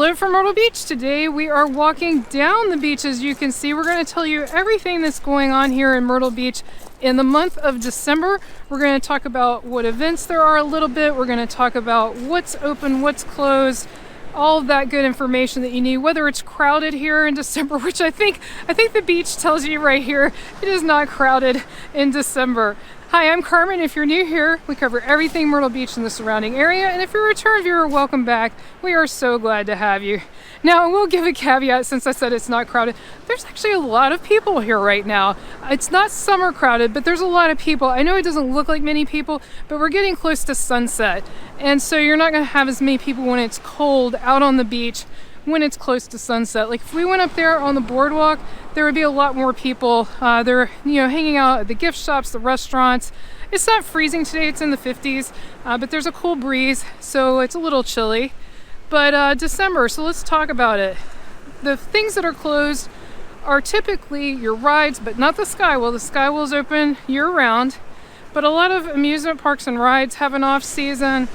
Hello from Myrtle Beach. Today we are walking down the beach. As you can see, we're going to tell you everything that's going on here in Myrtle Beach in the month of December. We're going to talk about what events there are a little bit. We're going to talk about what's open, what's closed, all of that good information that you need, whether it's crowded here in December, which I think the beach tells you right here, it is not crowded in December. Hi, I'm Carmen. If you're new here, we cover everything Myrtle Beach and the surrounding area. And if you're a return viewer, welcome back. We are so glad to have you. Now, I will give a caveat since I said it's not crowded. There's actually a lot of people here right now. It's not summer crowded, but there's a lot of people. I know it doesn't look like many people, but we're getting close to sunset. And so you're not going to have as many people when it's cold out on the beach when it's close to sunset. Like if we went up there on the boardwalk, there would be a lot more people. They're hanging out at the gift shops, the restaurants. It's not freezing today, it's in the 50s, but there's a cool breeze, so it's a little chilly. But December, so let's talk about it. The things that are closed are typically your rides, but not the Skywheel. The Skywheel is open year-round, but a lot of amusement parks and rides have an off-season.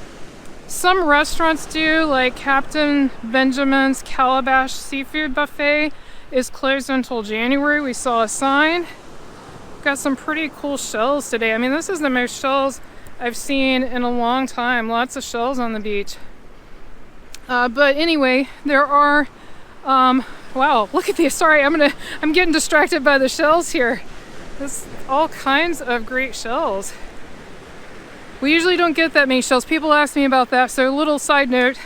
Some restaurants do, like Captain Benjamin's Calabash Seafood Buffet is closed until January. We saw a sign. Got some pretty cool shells today. I mean, this is the most shells I've seen in a long time. Lots of shells on the beach. But anyway, there are, wow, look at these. Sorry, I'm getting distracted by the shells here. There's all kinds of great shells. We usually don't get that many shells. People ask me about that. So a little side note,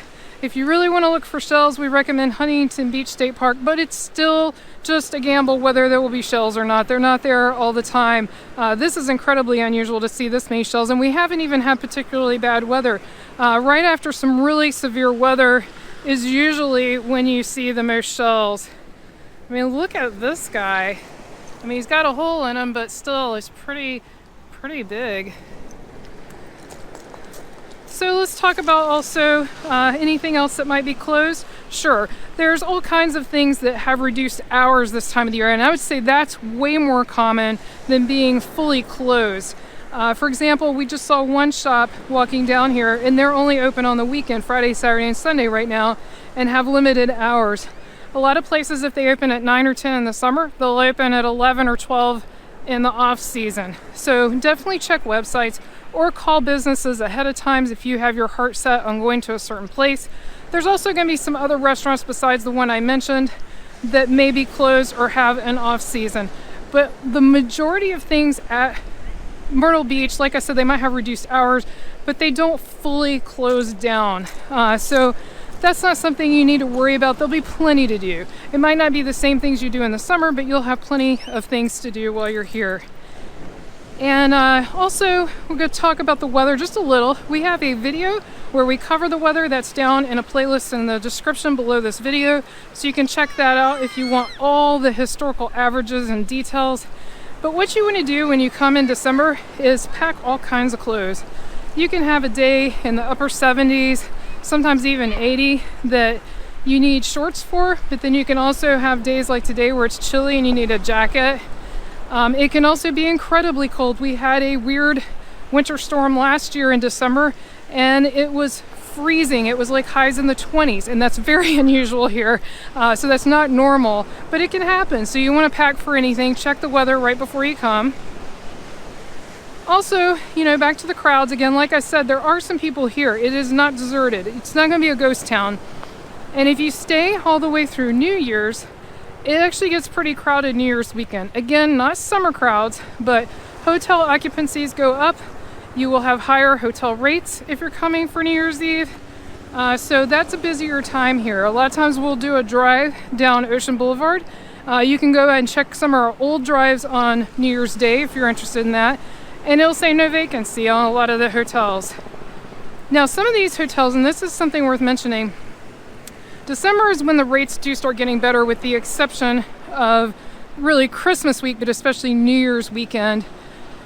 if you really want to look for shells, we recommend Huntington Beach State Park, but it's still just a gamble whether there will be shells or not. They're not there all the time. This is incredibly unusual to see this many shells, and we haven't even had particularly bad weather. Right after some really severe weather is usually when you see the most shells. I mean, look at this guy. I mean, he's got a hole in him, but still it's pretty big. So let's talk about also anything else that might be closed. Sure, there's all kinds of things that have reduced hours this time of the year, and I would say that's way more common than being fully closed. For example, we just saw one shop walking down here, and they're only open on the weekend, Friday, Saturday, and Sunday right now, and have limited hours. A lot of places, if they open at 9 or 10 in the summer, they'll open at 11 or 12 in the off season. So definitely check websites or call businesses ahead of time if you have your heart set on going to a certain place. There's also going to be some other restaurants besides the one I mentioned that may be closed or have an off season. But the majority of things at Myrtle Beach, like I said, they might have reduced hours, but they don't fully close down. So that's not something you need to worry about. There'll be plenty to do. It might not be the same things you do in the summer, but you'll have plenty of things to do while you're here. And also, we're going to talk about the weather just a little. We have a video where we cover the weather that's down in a playlist in the description below this video, so you can check that out if you want all the historical averages and details. But what you want to do when you come in December is pack all kinds of clothes. You can have a day in the upper 70s, sometimes even 80, that you need shorts for, but then you can also have days like today where it's chilly and you need a jacket. It can also be incredibly cold. We had a weird winter storm last year in December, and it was freezing. It was like highs in the 20s, and that's very unusual here. So that's not normal, but it can happen. So you want to pack for anything. Check the weather right before you come. Also, back to the crowds again. Like I said, there are some people here. It is not deserted. It's not going to be a ghost town. And if you stay all the way through New Year's, it actually gets pretty crowded New Year's weekend. Again, not summer crowds, but hotel occupancies go up. You will have higher hotel rates if you're coming for New Year's Eve. So that's a busier time here. A lot of times we'll do a drive down Ocean Boulevard. You can go ahead and check some of our old drives on New Year's Day if you're interested in that. And it'll say no vacancy on a lot of the hotels. Now, some of these hotels, and this is something worth mentioning, December is when the rates do start getting better, with the exception of really Christmas week, but especially New Year's weekend.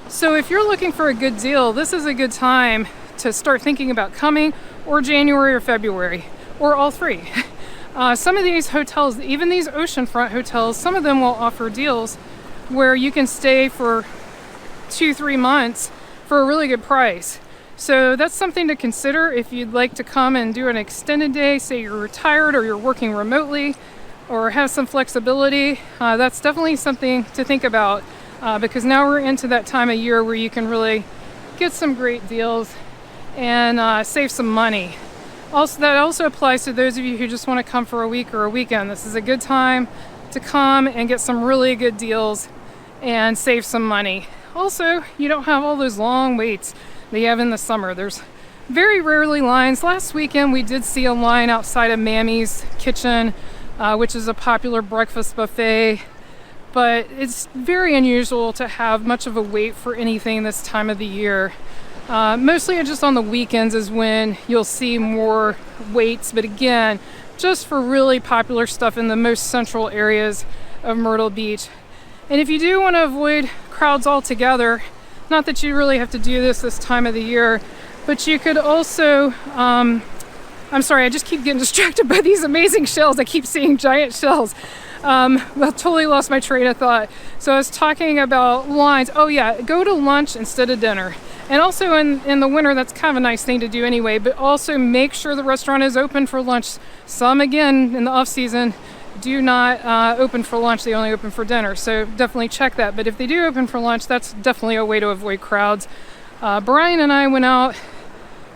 So if you're looking for a good deal, this is a good time to start thinking about coming, or January or February, or all three. Some of these hotels, even these oceanfront hotels, some of them will offer deals where you can stay for 2-3 months for a really good price. So that's something to consider if you'd like to come and do an extended day, say you're retired or you're working remotely or have some flexibility. That's definitely something to think about because now we're into that time of year where you can really get some great deals and save some money. Also, that also applies to those of you who just want to come for a week or a weekend. This is a good time to come and get some really good deals and save some money. Also, you don't have all those long waits that you have in the summer. There's very rarely lines. Last weekend we did see a line outside of Mammy's Kitchen, which is a popular breakfast buffet, but it's very unusual to have much of a wait for anything this time of the year. Mostly just on the weekends is when you'll see more waits, but again, just for really popular stuff in the most central areas of Myrtle Beach. And if you do want to avoid crowds altogether, not that you really have to do this time of the year, but you could also, I'm sorry, I just keep getting distracted by these amazing shells. I keep seeing giant shells. I totally lost my train of thought. So I was talking about lines. Oh yeah, go to lunch instead of dinner. And also in the winter, that's kind of a nice thing to do anyway, but also make sure the restaurant is open for lunch. Some, again, in the off season, do not open for lunch. They only open for dinner. So definitely check that. But if they do open for lunch, that's definitely a way to avoid crowds. Brian and I went out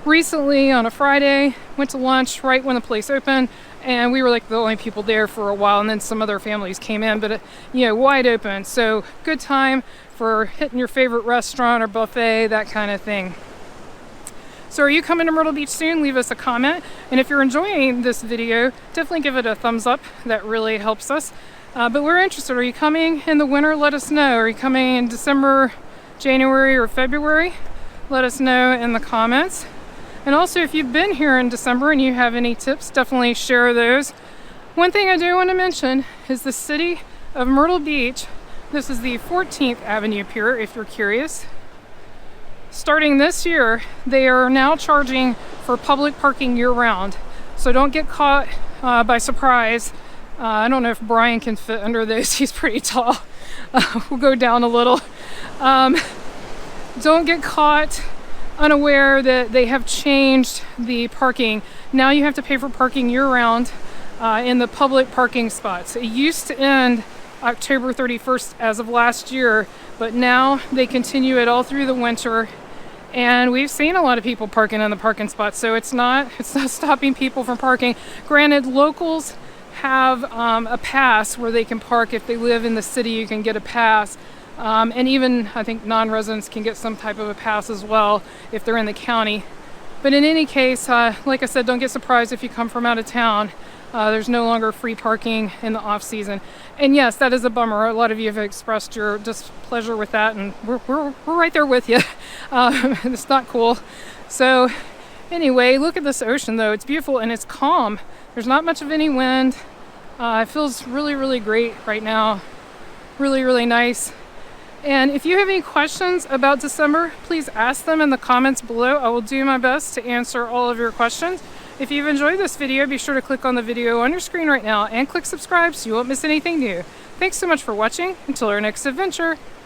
recently on a Friday, went to lunch right when the place opened, and we were like the only people there for a while, and then some other families came in, but wide open. So good time for hitting your favorite restaurant or buffet, that kind of thing. So are you coming to Myrtle Beach soon? Leave us a comment. And if you're enjoying this video, definitely give it a thumbs up. That really helps us. But we're interested. Are you coming in the winter? Let us know. Are you coming in December, January, or February? Let us know in the comments. And also, if you've been here in December and you have any tips, definitely share those. One thing I do want to mention is the city of Myrtle Beach. This is the 14th Avenue Pier, if you're curious. Starting this year, they are now charging for public parking year-round. So don't get caught by surprise. I don't know if Brian can fit under those. He's pretty tall. We'll go down a little. Don't get caught unaware that they have changed the parking. Now you have to pay for parking year-round in the public parking spots. It used to end October 31st as of last year, but now they continue it all through the winter, and we've seen a lot of people parking in the parking spots, so it's not stopping people from parking. Granted, locals have a pass where they can park. If they live in the city, you can get a pass, and even I think non-residents can get some type of a pass as well if they're in the county. But in any case, like I said, don't get surprised if you come from out of town. There's no longer free parking in the off season. And yes, that is a bummer. A lot of you have expressed your displeasure with that, and we're right there with you. It's not cool. So anyway, look at this ocean though. It's beautiful and it's calm. There's not much of any wind. It feels really, really great right now. Really, really nice. And if you have any questions about December, please ask them in the comments below. I will do my best to answer all of your questions. If you've enjoyed this video, be sure to click on the video on your screen right now and click subscribe so you won't miss anything new. Thanks so much for watching. Until our next adventure.